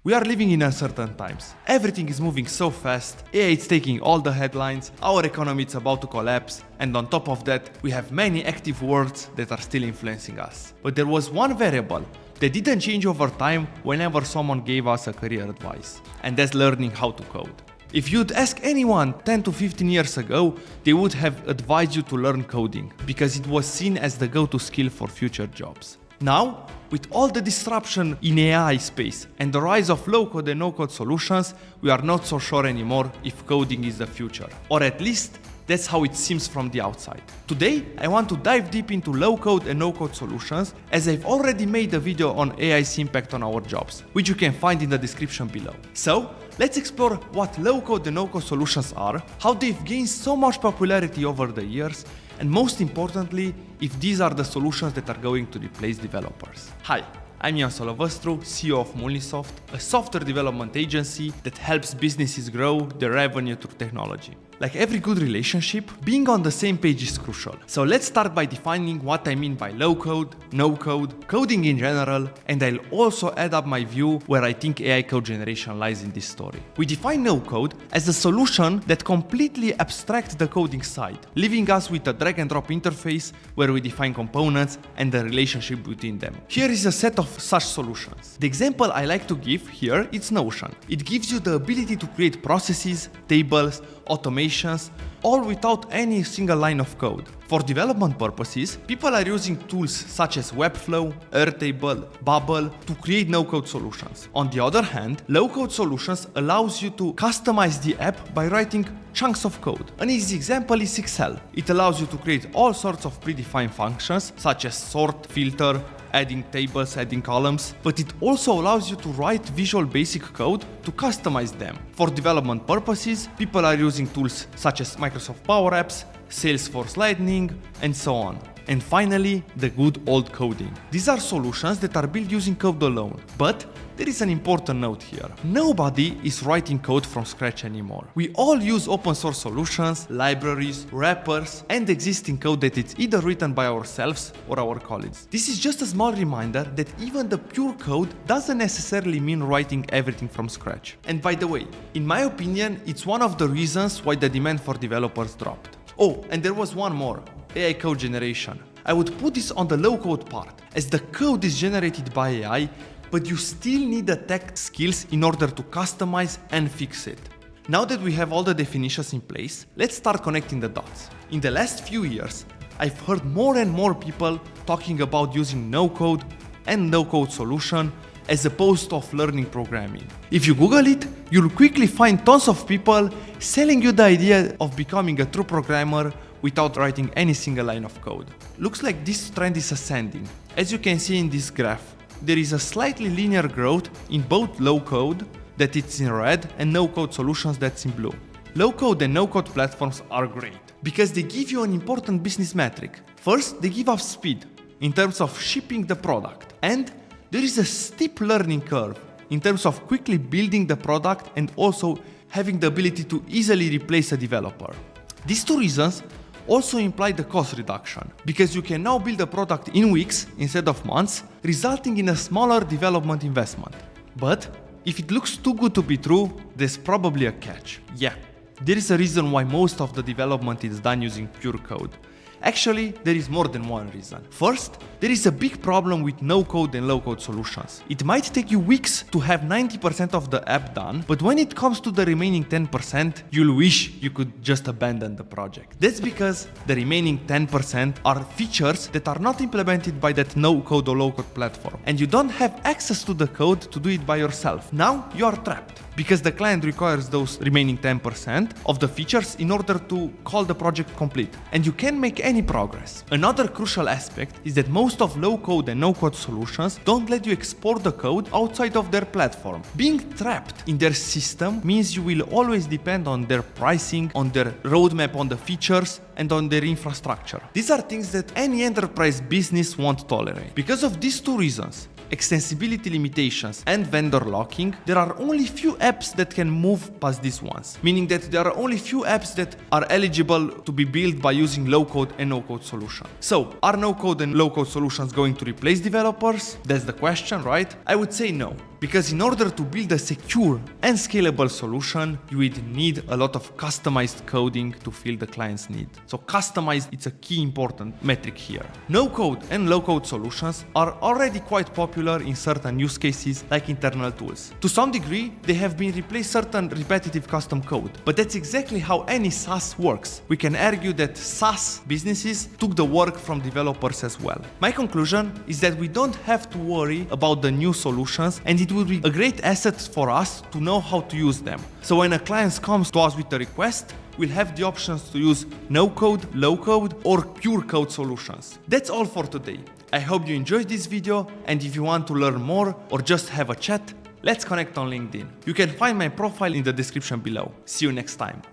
We are living in uncertain times. Everything is moving so fast, AI is taking all the headlines, our economy is about to collapse, and on top of that, we have many active words that are still influencing us. But there was one variable that didn't change over time whenever someone gave us a career advice, and that's learning how to code. If you'd ask anyone 10 to 15 years ago, they would have advised you to learn coding, because it was seen as the go-to skill for future jobs. Now, with all the disruption in AI space and the rise of low-code and no-code solutions, we are not so sure anymore if coding is the future. Or at least, that's how it seems from the outside. Today, I want to dive deep into low-code and no-code solutions, as I've already made a video on AI's impact on our jobs, which you can find in the description below. So, let's explore what low-code and no-code solutions are, how they've gained so much popularity over the years, and most importantly, if these are the solutions that are going to replace developers. Hi, I'm Ioan Solovastru, CEO of Moonlysoft, a software development agency that helps businesses grow their revenue through technology. Like every good relationship, being on the same page is crucial. So let's start by defining what I mean by low code, no code, coding in general, and I'll also add up my view where I think AI code generation lies in this story. We define no code as a solution that completely abstracts the coding side, leaving us with a drag and drop interface where we define components and the relationship between them. Here is a set of such solutions. The example I like to give here is Notion. It gives you the ability to create processes, tables, automations, all without any single line of code. For development purposes, people are using tools such as Webflow, Airtable, Bubble to create no-code solutions. On the other hand, low-code solutions allows you to customize the app by writing chunks of code. An easy example is Excel. It allows you to create all sorts of predefined functions such as sort, filter, adding tables, adding columns, but it also allows you to write Visual Basic code to customize them. For development purposes, people are using tools such as Microsoft Power Apps, Salesforce Lightning, and so on. And finally, the good old coding. These are solutions that are built using code alone, but there is an important note here. Nobody is writing code from scratch anymore. We all use open source solutions, libraries, wrappers, and existing code that is either written by ourselves or our colleagues. This is just a small reminder that even the pure code doesn't necessarily mean writing everything from scratch. And by the way, in my opinion, it's one of the reasons why the demand for developers dropped. Oh, and there was one more. AI code generation. I would put this on the low-code part, as the code is generated by AI, but you still need the tech skills in order to customize and fix it. Now that we have all the definitions in place, let's start connecting the dots. In the last few years, I've heard more and more people talking about using no-code and no-code solution as opposed to learning programming. If you Google it, you'll quickly find tons of people selling you the idea of becoming a true programmer without writing any single line of code. Looks like this trend is ascending. As you can see in this graph, there is a slightly linear growth in both low code, that it's in red, and no code solutions that's in blue. Low code and no code platforms are great because they give you an important business metric. First, they give us speed in terms of shipping the product, and there is a steep learning curve in terms of quickly building the product and also having the ability to easily replace a developer. These two reasons also imply the cost reduction, because you can now build a product in weeks instead of months, resulting in a smaller development investment. But if it looks too good to be true, there's probably a catch. Yeah, there is a reason why most of the development is done using pure code. Actually, there is more than one reason. First, there is a big problem with no-code and low-code solutions. It might take you weeks to have 90% of the app done, but when it comes to the remaining 10%, you'll wish you could just abandon the project. That's because the remaining 10% are features that are not implemented by that no-code or low-code platform, and you don't have access to the code to do it by yourself. Now, you are trapped, because the client requires those remaining 10% of the features in order to call the project complete, and you can't make any progress. Another crucial aspect is that most of low-code and no-code solutions don't let you export the code outside of their platform. Being trapped in their system means you will always depend on their pricing, on their roadmap, on the features, and on their infrastructure. These are things that any enterprise business won't tolerate. Because of these two reasons, extensibility limitations and vendor locking, there are only few apps that can move past these ones, meaning that there are only few apps that are eligible to be built by using low-code and no-code solution. So, are no-code and low-code solutions going to replace developers? That's the question, right? I would say no, Because in order to build a secure and scalable solution, you would need a lot of customized coding to fill the client's need. So customized is a key important metric here. No-code and low-code solutions are already quite popular in certain use cases like internal tools. To some degree, they have been replaced certain repetitive custom code, but that's exactly how any SaaS works. We can argue that SaaS businesses took the work from developers as well. My conclusion is that we don't have to worry about the new solutions, and it will be a great asset for us to know how to use them. So when a client comes to us with a request, we'll have the options to use no-code, low-code, or pure code solutions. That's all for today. I hope you enjoyed this video, and if you want to learn more or just have a chat, let's connect on LinkedIn. You can find my profile in the description below. See you next time.